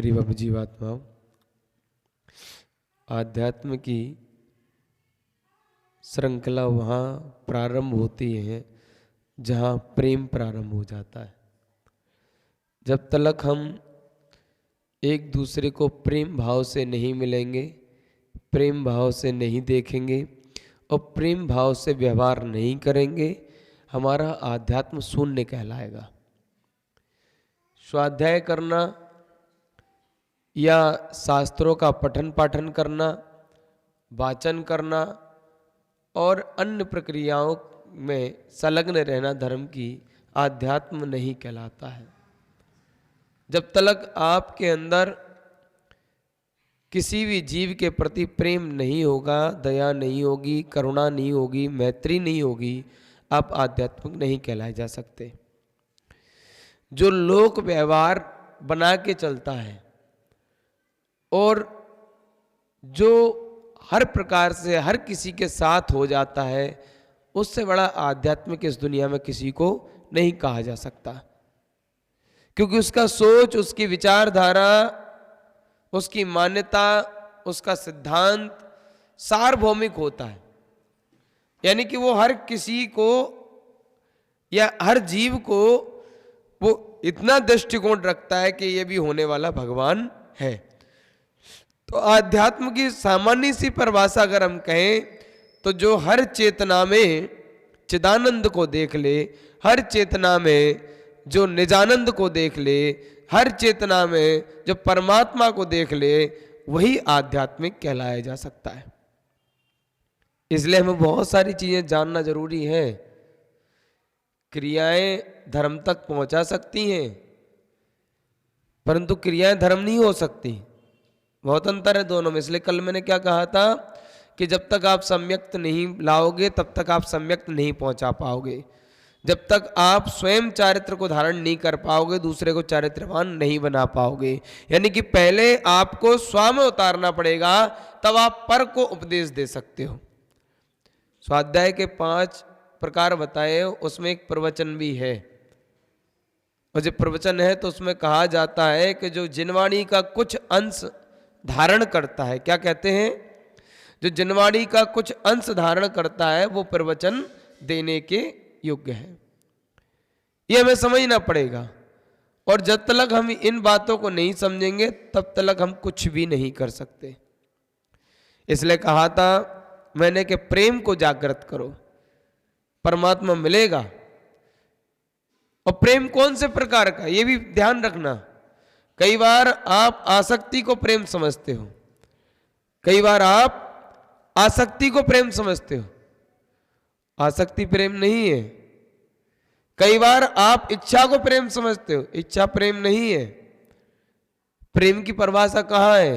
परिभव जीवात्माओं, आध्यात्म की श्रृंखला वहाँ प्रारंभ होती है जहाँ प्रेम प्रारंभ हो जाता है। जब तक हम एक दूसरे को प्रेम भाव से नहीं मिलेंगे, प्रेम भाव से नहीं देखेंगे और प्रेम भाव से व्यवहार नहीं करेंगे, हमारा आध्यात्म शून्य कहलाएगा। स्वाध्याय करना या शास्त्रों का पठन पाठन करना, वाचन करना और अन्य प्रक्रियाओं में संलग्न रहना धर्म की आध्यात्म नहीं कहलाता है। जब तक आपके अंदर किसी भी जीव के प्रति प्रेम नहीं होगा, दया नहीं होगी, करुणा नहीं होगी, मैत्री नहीं होगी, आप आध्यात्मिक नहीं कहलाए जा सकते। जो लोक व्यवहार बना के चलता है और जो हर प्रकार से हर किसी के साथ हो जाता है, उससे बड़ा आध्यात्मिक इस दुनिया में किसी को नहीं कहा जा सकता। क्योंकि उसका सोच, उसकी विचारधारा, उसकी मान्यता, उसका सिद्धांत सार्वभौमिक होता है। यानी कि वो हर किसी को या हर जीव को वो इतना दृष्टिकोण रखता है कि ये भी होने वाला भगवान है। तो आध्यात्म की सामान्य सी परिभाषा अगर हम कहें तो जो हर चेतना में चिदानंद को देख ले, हर चेतना में जो निजानंद को देख ले, हर चेतना में जो परमात्मा को देख ले, वही आध्यात्मिक कहलाया जा सकता है। इसलिए हमें बहुत सारी चीजें जानना जरूरी है। क्रियाएं धर्म तक पहुंचा सकती हैं, परंतु क्रियाएं धर्म नहीं हो सकती। बहुत अंतर है दोनों में। इसलिए कल मैंने क्या कहा था कि जब तक आप सम्यक्त नहीं लाओगे तब तक आप सम्यक्त नहीं पहुंचा पाओगे। जब तक आप स्वयं चारित्र को धारण नहीं कर पाओगे, दूसरे को चारित्रवान नहीं बना पाओगे। यानी कि पहले आपको स्व में उतारना पड़ेगा, तब आप पर को उपदेश दे सकते हो। स्वाध्याय के 5 प्रकार बताए, उसमें एक प्रवचन भी है। और जो प्रवचन है तो उसमें कहा जाता है कि जो जिनवाणी का कुछ अंश धारण करता है, क्या कहते हैं, जो जिनवाणी का कुछ अंश धारण करता है वो प्रवचन देने के योग्य है। ये हमें समझना पड़ेगा। और जब तक हम इन बातों को नहीं समझेंगे तब तक हम कुछ भी नहीं कर सकते। इसलिए कहा था मैंने कि प्रेम को जागृत करो, परमात्मा मिलेगा। और प्रेम कौन से प्रकार का, ये भी ध्यान रखना। कई बार आप आसक्ति को प्रेम समझते हो, कई बार आप आसक्ति को प्रेम समझते हो। आसक्ति प्रेम नहीं है। कई बार आप इच्छा को प्रेम समझते हो, इच्छा प्रेम नहीं है। प्रेम की परिभाषा कहाँ है?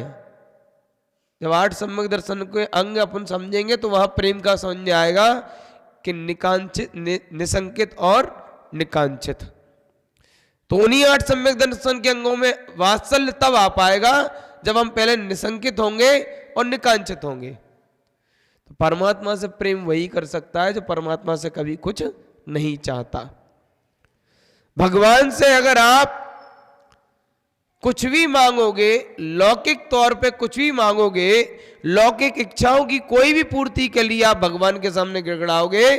जब 8 सम्यक दर्शन के अंग अपन समझेंगे तो वहां प्रेम का समझ में आएगा कि निकांचित, निसंकित और निकांचित। तो उन्हीं 8 सम्यक दर्शन के अंगों में वात्सल्य तब आ पाएगा जब हम पहले निसंकित होंगे और निकांचित होंगे। तो परमात्मा से प्रेम वही कर सकता है जो परमात्मा से कभी कुछ नहीं चाहता। भगवान से अगर आप कुछ भी मांगोगे, लौकिक तौर पे कुछ भी मांगोगे, लौकिक इच्छाओं की कोई भी पूर्ति के लिए आप भगवान के सामने गिड़गिड़ाओगे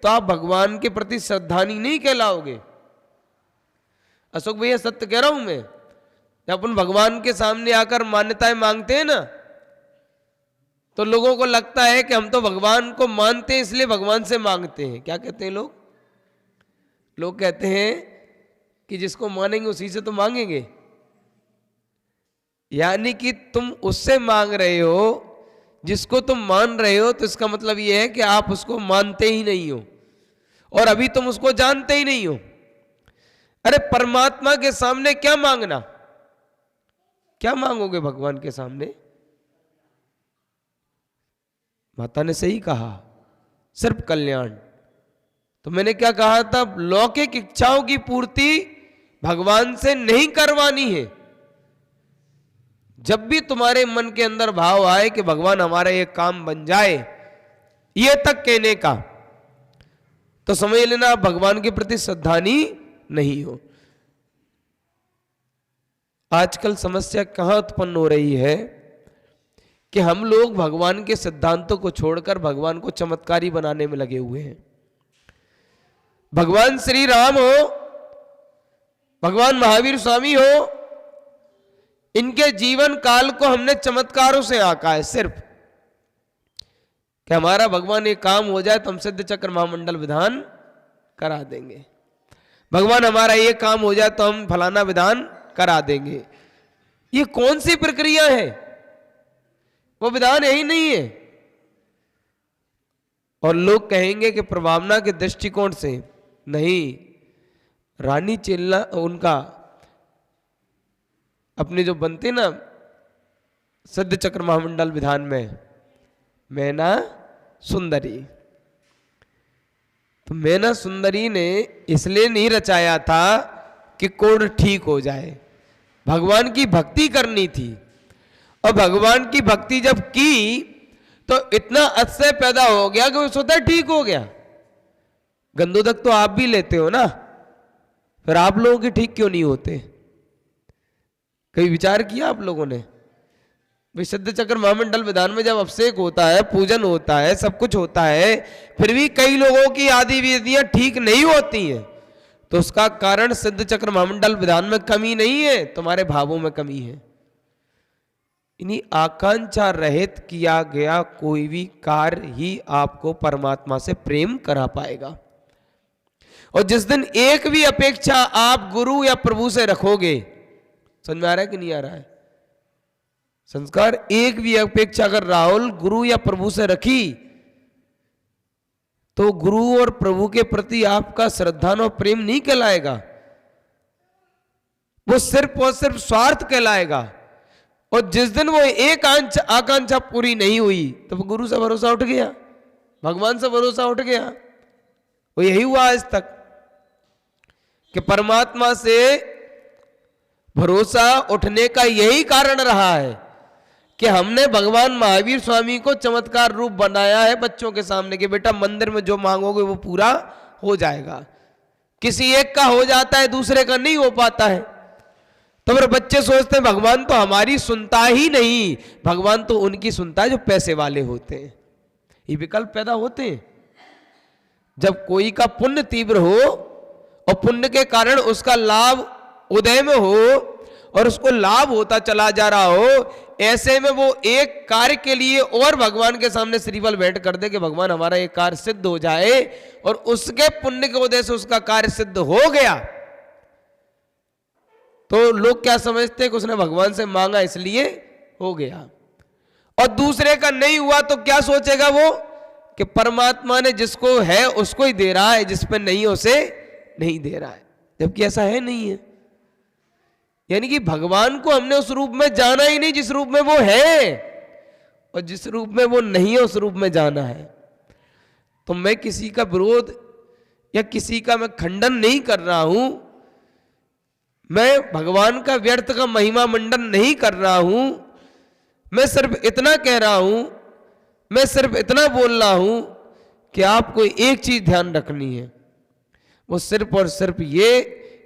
तो आप भगवान के प्रति श्रद्धानी नहीं कहलाओगे। अशोक भैया सत्य कह रहा हूं मैं। जब अपन भगवान के सामने आकर मान्यताएं मांगते हैं ना, तो लोगों को लगता है कि हम तो भगवान को मानते हैं इसलिए भगवान से मांगते हैं। क्या कहते हैं लोग? लोग कहते हैं कि जिसको मानेंगे उसी से तो मांगेंगे। यानी कि तुम उससे मांग रहे हो जिसको तुम मान रहे हो, तो इसका मतलब यह है कि आप उसको मानते ही नहीं हो और अभी तुम उसको जानते ही नहीं हो। अरे परमात्मा के सामने क्या मांगना, क्या मांगोगे भगवान के सामने? माता ने सही कहा, सिर्फ कल्याण। तो मैंने क्या कहा था, लौकिक इच्छाओं की पूर्ति भगवान से नहीं करवानी है। जब भी तुम्हारे मन के अंदर भाव आए कि भगवान हमारा ये काम बन जाए, ये तक कहने का, तो समझ लेना आप भगवान के प्रति श्रद्धानी नहीं हो। आजकल समस्या कहाँ उत्पन्न हो रही है कि हम लोग भगवान के सिद्धांतों को छोड़कर भगवान को चमत्कारी बनाने में लगे हुए हैं। भगवान श्री राम हो, भगवान महावीर स्वामी हो, इनके जीवन काल को हमने चमत्कारों से आंका है सिर्फ कि हमारा भगवान एक काम हो जाए तो हम सिद्ध चक्र महामंडल विधान करा देंगे, भगवान हमारा ये काम हो जाए तो हम फलाना विधान करा देंगे। ये कौन सी प्रक्रिया है? वो विधान यही नहीं है। और लोग कहेंगे कि प्रभावना के दृष्टिकोण से नहीं, रानी चेल्ला उनका अपने जो बनते ना सिद्ध चक्र महामंडल विधान में मैना सुंदरी, तो मैना सुंदरी ने इसलिए नहीं रचाया था कि कोण ठीक हो जाए, भगवान की भक्ति करनी थी। और भगवान की भक्ति जब की तो इतना अतिशय पैदा हो गया कि वो स्वतः ठीक हो गया। गंधोदक तो आप भी लेते हो ना, फिर आप लोगों के ठीक क्यों नहीं होते? कभी विचार किया आप लोगों ने? विशुद्ध चक्र महामंडल विधान में जब अभिषेक होता है, पूजन होता है, सब कुछ होता है, फिर भी कई लोगों की आदि विधियां ठीक नहीं होती हैं, तो उसका कारण सिद्ध चक्र महामंडल विधान में कमी नहीं है, तुम्हारे भावों में कमी है। इन्हीं आकांक्षा रहित किया गया कोई भी कार्य ही आपको परमात्मा से प्रेम करा पाएगा। और जिस दिन एक भी अपेक्षा आप गुरु या प्रभु से रखोगे, समझ में आ रहा है कि नहीं आ रहा है? संस्कार, एक भी अपेक्षा अगर राहुल गुरु या प्रभु से रखी तो गुरु और प्रभु के प्रति आपका श्रद्धा और प्रेम नहीं कहलाएगा, वो सिर्फ और सिर्फ स्वार्थ कहलाएगा। और जिस दिन वो एक आकांक्षा पूरी नहीं हुई तो वो गुरु से भरोसा उठ गया, भगवान से भरोसा उठ गया। वो यही हुआ आज तक कि परमात्मा से भरोसा उठने का यही कारण रहा है कि हमने भगवान महावीर स्वामी को चमत्कार रूप बनाया है बच्चों के सामने कि बेटा मंदिर में जो मांगोगे वो पूरा हो जाएगा। किसी एक का हो जाता है, दूसरे का नहीं हो पाता है। तो फिर बच्चे सोचते हैं भगवान तो हमारी सुनता ही नहीं, भगवान तो उनकी सुनता है जो पैसे वाले होते हैं। ये विकल्प पैदा होते हैं। जब कोई का पुण्य तीव्र हो और पुण्य के कारण उसका लाभ उदय में हो और उसको लाभ होता चला जा रहा हो, ऐसे में वो एक कार्य के लिए और भगवान के सामने श्रीफल भेंट कर दे कि भगवान हमारा एक कार्य सिद्ध हो जाए, और उसके पुण्य के उदय से उसका कार्य सिद्ध हो गया, तो लोग क्या समझते हैं कि उसने भगवान से मांगा इसलिए हो गया। और दूसरे का नहीं हुआ तो क्या सोचेगा वो कि परमात्मा ने जिसको है उसको ही दे रहा है, जिस पर नहीं उसे नहीं दे रहा है, जबकि ऐसा है नहीं है। यानी कि भगवान को हमने उस रूप में जाना ही नहीं जिस रूप में वो है, और जिस रूप में वो नहीं है उस रूप में जाना है। तो मैं किसी का विरोध या किसी का मैं खंडन नहीं कर रहा हूं, मैं भगवान का व्यर्थ का महिमा मंडन नहीं कर रहा हूं। मैं सिर्फ इतना कह रहा हूं, मैं सिर्फ इतना बोल रहा हूं कि आपको एक चीज ध्यान रखनी है, वो सिर्फ और सिर्फ ये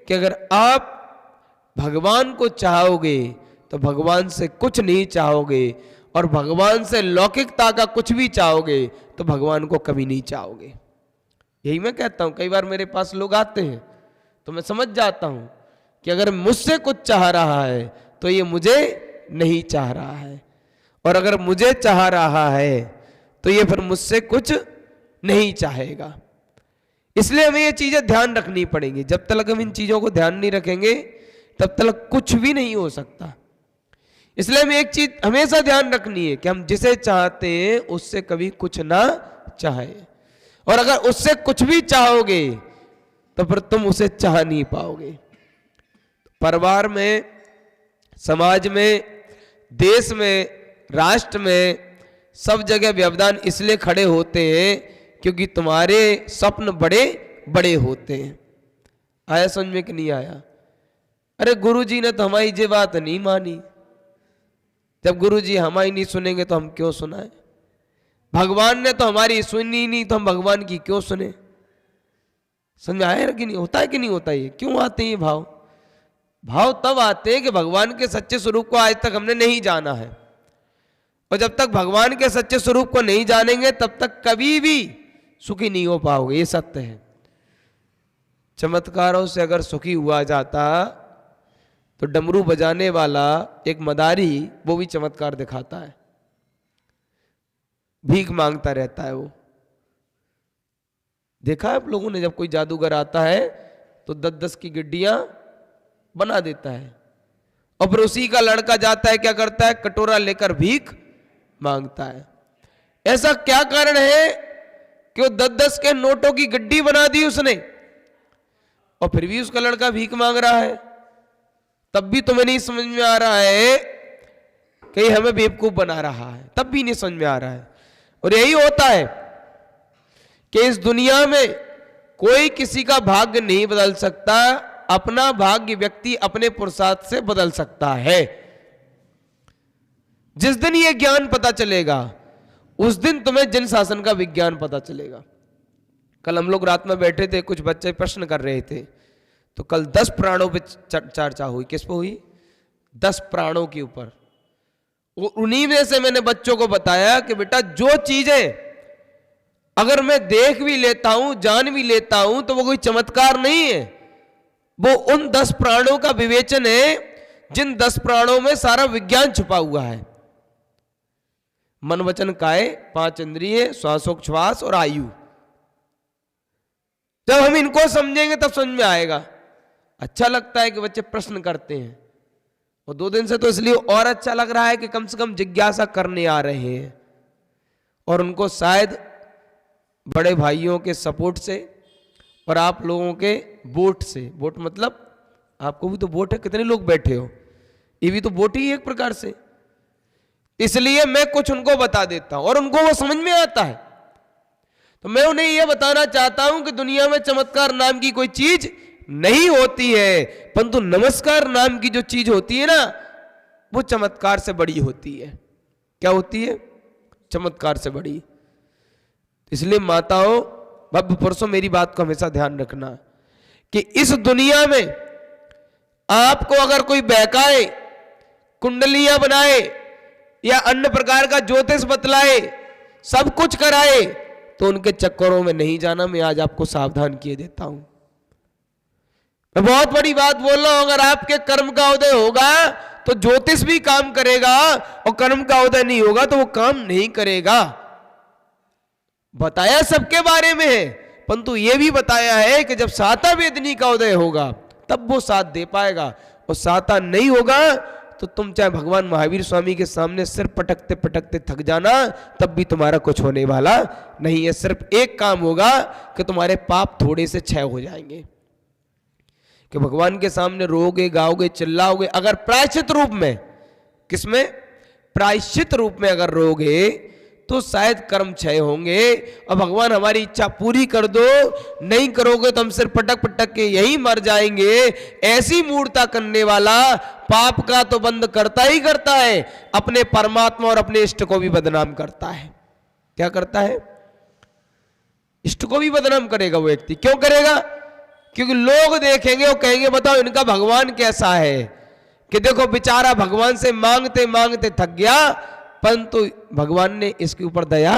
कि अगर आप भगवान को चाहोगे तो भगवान से कुछ नहीं चाहोगे, और भगवान से लौकिकता का कुछ भी चाहोगे तो भगवान को कभी नहीं चाहोगे। यही मैं कहता हूं। कई बार मेरे पास लोग आते हैं तो मैं समझ जाता हूं कि अगर मुझसे कुछ चाह रहा है तो ये मुझे नहीं चाह रहा है, और अगर मुझे चाह रहा है तो ये फिर मुझसे कुछ नहीं चाहेगा। इसलिए हमें ये चीजें ध्यान रखनी पड़ेंगी। जब तक हम इन चीजों को ध्यान नहीं रखेंगे तब तक कुछ भी नहीं हो सकता। इसलिए हमें एक चीज हमेशा ध्यान रखनी है कि हम जिसे चाहते हैं उससे कभी कुछ ना चाहें, और अगर उससे कुछ भी चाहोगे तो फिर तुम उसे चाह नहीं पाओगे। परिवार में, समाज में, देश में, राष्ट्र में, सब जगह व्यवधान इसलिए खड़े होते हैं क्योंकि तुम्हारे स्वप्न बड़े बड़े होते हैं। आया समझ में कि नहीं आया? अरे गुरुजी ने तो हमारी ये बात नहीं मानी, जब गुरुजी हमारी नहीं सुनेंगे तो हम क्यों सुनाए? भगवान ने तो हमारी सुनी नहीं तो हम भगवान की क्यों सुने? समझ आया कि नहीं? होता है कि नहीं होता? ये क्यों आते हैं ये भाव? भाव तब आते हैं कि भगवान के सच्चे स्वरूप को आज तक हमने नहीं जाना है, और जब तक भगवान के सच्चे स्वरूप को नहीं जानेंगे तब तक कभी भी सुखी नहीं हो पाओगे। ये सत्य है। चमत्कारों से अगर सुखी हुआ जाता तो डमरू बजाने वाला एक मदारी वो भी चमत्कार दिखाता है, भीख मांगता रहता है। वो देखा है आप लोगों ने, जब कोई जादूगर आता है तो 10-10 की गिड्डियां बना देता है, और फिर उसी का लड़का जाता है, क्या करता है, कटोरा लेकर भीख मांगता है। ऐसा क्या कारण है कि वो 10-10 के नोटों की गड्डी बना दी उसने, और फिर भी उसका लड़का भीख मांग रहा है? तब भी तुम्हें नहीं समझ में आ रहा है कि हमें बेवकूफ बना रहा है, तब भी नहीं समझ में आ रहा है। और यही होता है कि इस दुनिया में कोई किसी का भाग्य नहीं बदल सकता, अपना भाग्य व्यक्ति अपने पुरुषार्थ से बदल सकता है। जिस दिन ये ज्ञान पता चलेगा उस दिन तुम्हें जिन शासन का विज्ञान पता चलेगा। कल हम लोग रात में बैठे थे, कुछ बच्चे प्रश्न कर रहे थे, तो कल 10 प्राणों पे चर्चा हुई। किस पे हुई? 10 प्राणों के ऊपर। उन्हीं में से मैंने बच्चों को बताया कि बेटा जो चीजें अगर मैं देख भी लेता हूं, जान भी लेता हूं, तो वो कोई चमत्कार नहीं है, वो उन 10 प्राणों का विवेचन है जिन 10 प्राणों में सारा विज्ञान छुपा हुआ है। मन वचन काय, 5 इंद्रिय, श्वासोच्छ्वास और आयु। जब हम इनको समझेंगे तब समझ में आएगा। अच्छा लगता है कि बच्चे प्रश्न करते हैं, और 2 दिन से तो इसलिए और अच्छा लग रहा है कि कम से कम जिज्ञासा करने आ रहे हैं, और उनको शायद बड़े भाइयों के सपोर्ट से और आप लोगों के वोट से, वोट मतलब आपको भी तो वोट है, कितने लोग बैठे हो, ये भी तो वोट ही है एक प्रकार से। इसलिए मैं कुछ उनको बता देता हूं और उनको वो समझ में आता है। तो मैं उन्हें यह बताना चाहता हूं कि दुनिया में चमत्कार नाम की कोई चीज नहीं होती है, परंतु नमस्कार नाम की जो चीज होती है ना, वो चमत्कार से बड़ी होती है। क्या होती है? चमत्कार से बड़ी। इसलिए माताओं, भव्य पुरुषों, मेरी बात को हमेशा ध्यान रखना कि इस दुनिया में आपको अगर कोई बहकाए, कुंडलियां बनाए या अन्य प्रकार का ज्योतिष बतलाए, सब कुछ कराए, तो उनके चक्करों में नहीं जाना। मैं आज आपको सावधान किए देता हूं। मैं बहुत बड़ी बात बोल रहा हूं। अगर आपके कर्म का उदय होगा तो ज्योतिष भी काम करेगा, और कर्म का उदय नहीं होगा तो वो काम नहीं करेगा। बताया सबके बारे में है, परंतु यह भी बताया है कि जब साता वेदनी का उदय होगा तब वो साथ दे पाएगा, और साता नहीं होगा तो तुम चाहे भगवान महावीर स्वामी के सामने सिर पटकते पटकते थक जाना, तब भी तुम्हारा कुछ होने वाला नहीं है। सिर्फ एक काम होगा कि तुम्हारे पाप थोड़े से क्षय हो जाएंगे, कि भगवान के सामने रोगे, गाओगे, चिल्लाओगे। अगर प्रायश्चित रूप में, किसमें? प्रायश्चित रूप में अगर रोगे तो शायद कर्म क्षय होंगे, और भगवान हमारी इच्छा पूरी कर दो, नहीं करोगे तो हम सिर पटक पटक के यही मर जाएंगे। ऐसी मूर्ता करने वाला पाप का तो बंद करता ही करता है, अपने परमात्मा और अपने इष्ट को भी बदनाम करता है। क्या करता है? इष्ट को भी बदनाम करेगा वो व्यक्ति। क्यों करेगा? क्योंकि लोग देखेंगे और कहेंगे बताओ इनका भगवान कैसा है, कि देखो बेचारा भगवान से मांगते मांगते थक गया, परंतु भगवान ने इसके ऊपर दया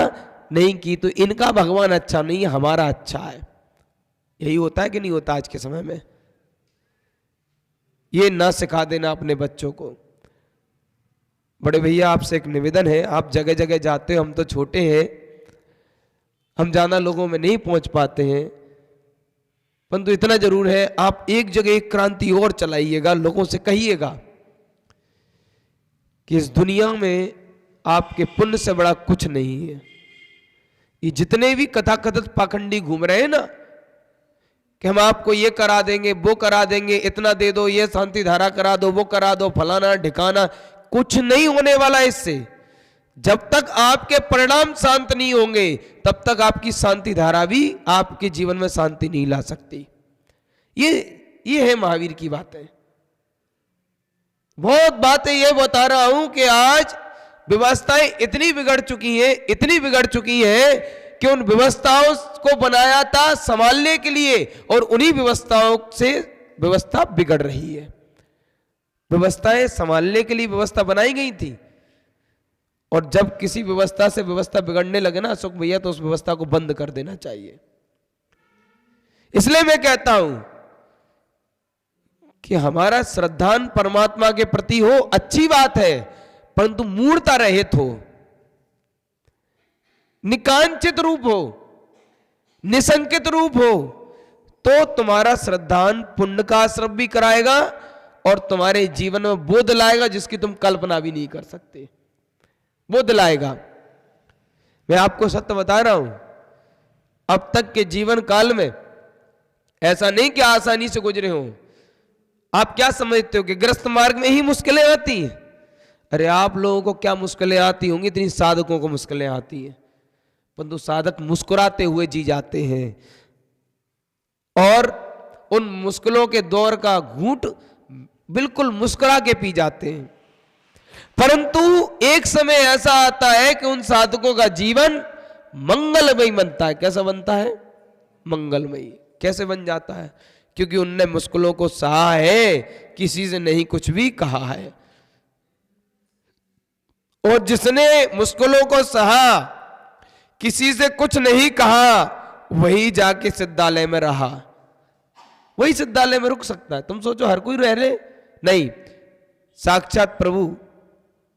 नहीं की, तो इनका भगवान अच्छा नहीं, हमारा अच्छा है। यही होता है कि नहीं होता आज के समय में? ये ना सिखा देना अपने बच्चों को। बड़े भैया, आपसे एक निवेदन है, आप जगह जगह जाते हो, हम तो छोटे हैं, हम ज्यादा लोगों में नहीं पहुंच पाते हैं, परंतु इतना जरूर है, आप एक जगह एक क्रांति और चलाइएगा। लोगों से कहिएगा कि इस दुनिया में आपके पुण्य से बड़ा कुछ नहीं है। ये जितने भी कथाकथित पाखंडी घूम रहे हैं ना, कि हम आपको ये करा देंगे, वो करा देंगे, इतना दे दो, ये शांति धारा करा दो, वो करा दो, फलाना ढिकाना, कुछ नहीं होने वाला इससे। जब तक आपके परिणाम शांत नहीं होंगे तब तक आपकी शांति धारा भी आपके जीवन में शांति नहीं ला सकती। ये है महावीर की बातें। बहुत बातें ये बता रहा हूं कि आज व्यवस्थाएं इतनी बिगड़ चुकी हैं, इतनी बिगड़ चुकी हैं कि उन व्यवस्थाओं को बनाया था संभालने के लिए, और उन्हीं व्यवस्थाओं से व्यवस्था बिगड़ रही है। व्यवस्थाएं संभालने के लिए व्यवस्था बनाई गई थी, और जब किसी व्यवस्था से व्यवस्था बिगड़ने लगे ना अशोक भैया, तो उस व्यवस्था को बंद कर देना चाहिए। इसलिए मैं कहता हूं कि हमारा श्रद्धान परमात्मा के प्रति हो, अच्छी बात है, परंतु मूर्ता रहित हो, निकांचित रूप हो, निसंकित रूप हो, तो तुम्हारा श्रद्धान पुण्य का आश्रम भी कराएगा और तुम्हारे जीवन में बोध लाएगा जिसकी तुम कल्पना भी नहीं कर सकते, बोध लाएगा। मैं आपको सत्य बता रहा हूं, अब तक के जीवन काल में ऐसा नहीं कि आसानी से गुजरे हो। आप क्या समझते हो कि गृहस्थ मार्ग में ही मुश्किलें आती हैं? अरे आप लोगों को क्या मुश्किलें आती होंगी, इतनी साधकों को मुश्किलें आती हैं, परंतु साधक मुस्कुराते हुए जी जाते हैं और उन मुश्किलों के दौर का घूंट बिल्कुल मुस्कुरा के पी जाते हैं। परंतु एक समय ऐसा आता है कि उन साधकों का जीवन मंगलमयी बनता है। कैसा बनता है? मंगलमयी। कैसे बन जाता है? क्योंकि उनने मुश्किलों को सहा है, किसी से नहीं कुछ भी कहा है। और जिसने मुश्किलों को सहा, किसी से कुछ नहीं कहा, वही जाके सिद्धालय में रहा, वही सिद्धालय में रुक सकता है। तुम सोचो हर कोई रह ले? नहीं। साक्षात प्रभु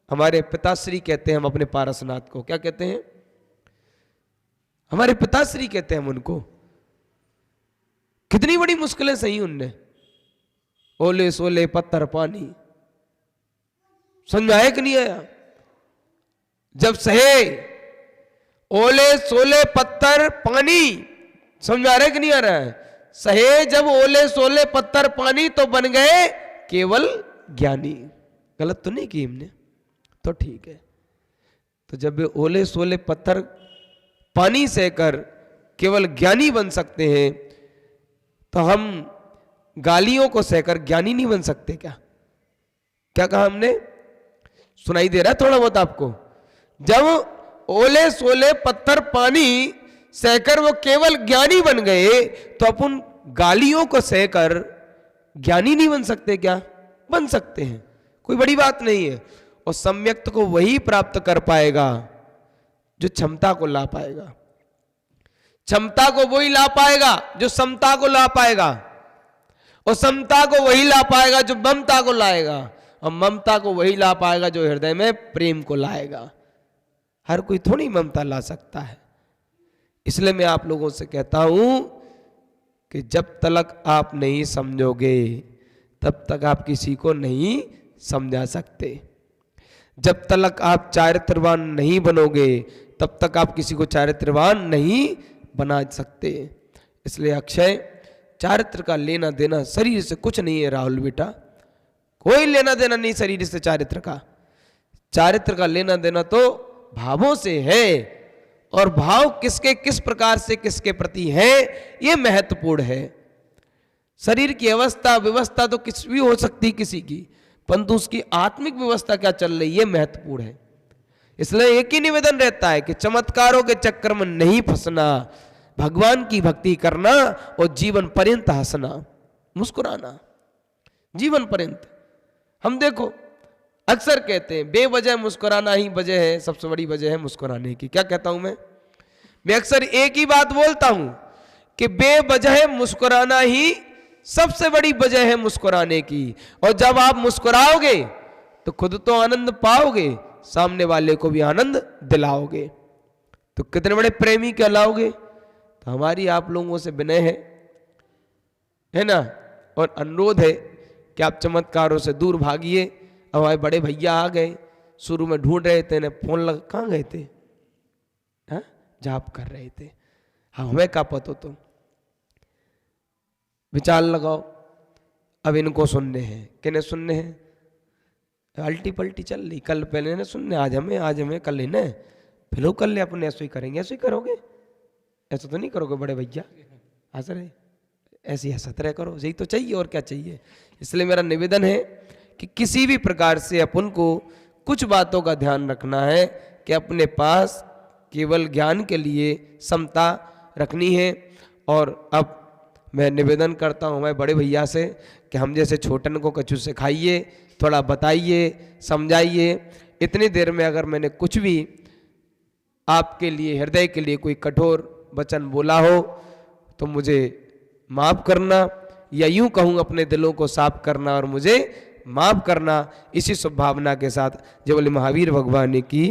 हमारे पिताश्री कहते हैं हम अपने पारसनाथ को, क्या कहते हैं? हमारे पिताश्री कहते हैं हम उनको। कितनी बड़ी मुश्किलें सही उनने, ओले सोले पत्थर पानी। समझ आया कि नहीं आया? जब सहे ओले सोले पत्थर पानी, समझ आ रहा है कि नहीं आ रहा है? सहे जब ओले सोले पत्थर पानी तो बन गए केवल ज्ञानी। गलत तो नहीं की हमने? तो ठीक है। तो जब ओले सोले पत्थर पानी सहकर केवल ज्ञानी बन सकते हैं, तो हम गालियों को सहकर ज्ञानी नहीं बन सकते क्या? क्या कहा हमने? सुनाई दे रहा है थोड़ा बहुत आपको? जब ओले सोले पत्थर पानी सहकर वो केवल ज्ञानी बन गए, तो अपन गालियों को सहकर ज्ञानी नहीं बन सकते क्या? बन सकते हैं, कोई बड़ी बात नहीं है। और सम्यक्त को वही प्राप्त कर पाएगा जो क्षमता को ला पाएगा। क्षमता को वही ला पाएगा जो समता को ला पाएगा, और समता को वही ला पाएगा जो ममता को लाएगा, और ममता को वही ला पाएगा जो हृदय में प्रेम को लाएगा। हर कोई थोड़ी ममता ला सकता है। इसलिए मैं आप लोगों से कहता हूं कि जब तक आप नहीं समझोगे तब तक आप किसी को नहीं समझा सकते। जब तक आप चारित्रवान नहीं बनोगे तब तक आप किसी को चारित्रवान नहीं बना सकते। इसलिए अक्षय, चारित्र का लेना देना शरीर से कुछ नहीं है राहुल बेटा, कोई लेना देना नहीं शरीर से चारित्र का। चारित्र का लेना देना तो भावों से है, और भाव किसके किस प्रकार से किसके प्रति है ये महत्वपूर्ण है। शरीर की अवस्था व्यवस्था तो किस भी हो सकती किसी की, परंतु उसकी आत्मिक व्यवस्था क्या चल रही है महत्वपूर्ण है। इसलिए एक ही निवेदन रहता है कि चमत्कारों के चक्कर में नहीं फंसना, भगवान की भक्ति करना और जीवन पर्यंत हंसना मुस्कुराना, जीवन पर्यंत। हम देखो अक्सर कहते हैं बेवजह मुस्कुराना ही वजह है, सबसे बड़ी वजह है मुस्कुराने की। क्या कहता हूं मैं अक्सर एक ही बात बोलता हूं कि बेवजह मुस्कुराना ही सबसे बड़ी वजह है मुस्कुराने की। और जब आप मुस्कुराओगे तो खुद तो आनंद पाओगे, सामने वाले को भी आनंद दिलाओगे, तो कितने बड़े प्रेमी कहलाओगे। तो हमारी आप लोगों से विनय है ना, और अनुरोध है कि आप चमत्कारों से दूर भागिए। अब हमारे बड़े भैया आ गए, शुरू में ढूंढ रहे थे, फोन लगा, कहाँ गए थे? हाँ, जाप कर रहे थे। हाँ, हमें क्या पता, तो विचार लगाओ। अब इनको सुनने हैं, किन्हें सुनने हैं? अल्टी पल्टी चल रही, कल पहले ने सुनने, आज हमें कल इन्हें, फिर कल ले अपन ऐसे ही करेंगे। ऐसे ही करोगे? ऐसा तो नहीं करोगे बड़े भैया, हंस रहे, ऐसे हंसते रह करो, यही तो चाहिए और क्या चाहिए। इसलिए मेरा निवेदन है कि किसी भी प्रकार से अपन को कुछ बातों का ध्यान रखना है कि अपने पास केवल ज्ञान के लिए समता रखनी है। और अब मैं निवेदन करता हूँ हमारे बड़े भैया से कि हम जैसे छोटन को कछु सिखाइए, थोड़ा बताइए, समझाइए। इतनी देर में अगर मैंने कुछ भी आपके लिए, हृदय के लिए कोई कठोर वचन बोला हो तो मुझे माफ़ करना, या यूं कहूँ अपने दिलों को साफ करना और मुझे माफ़ करना। इसी शुभ भावना के साथ जय बोले महावीर भगवान की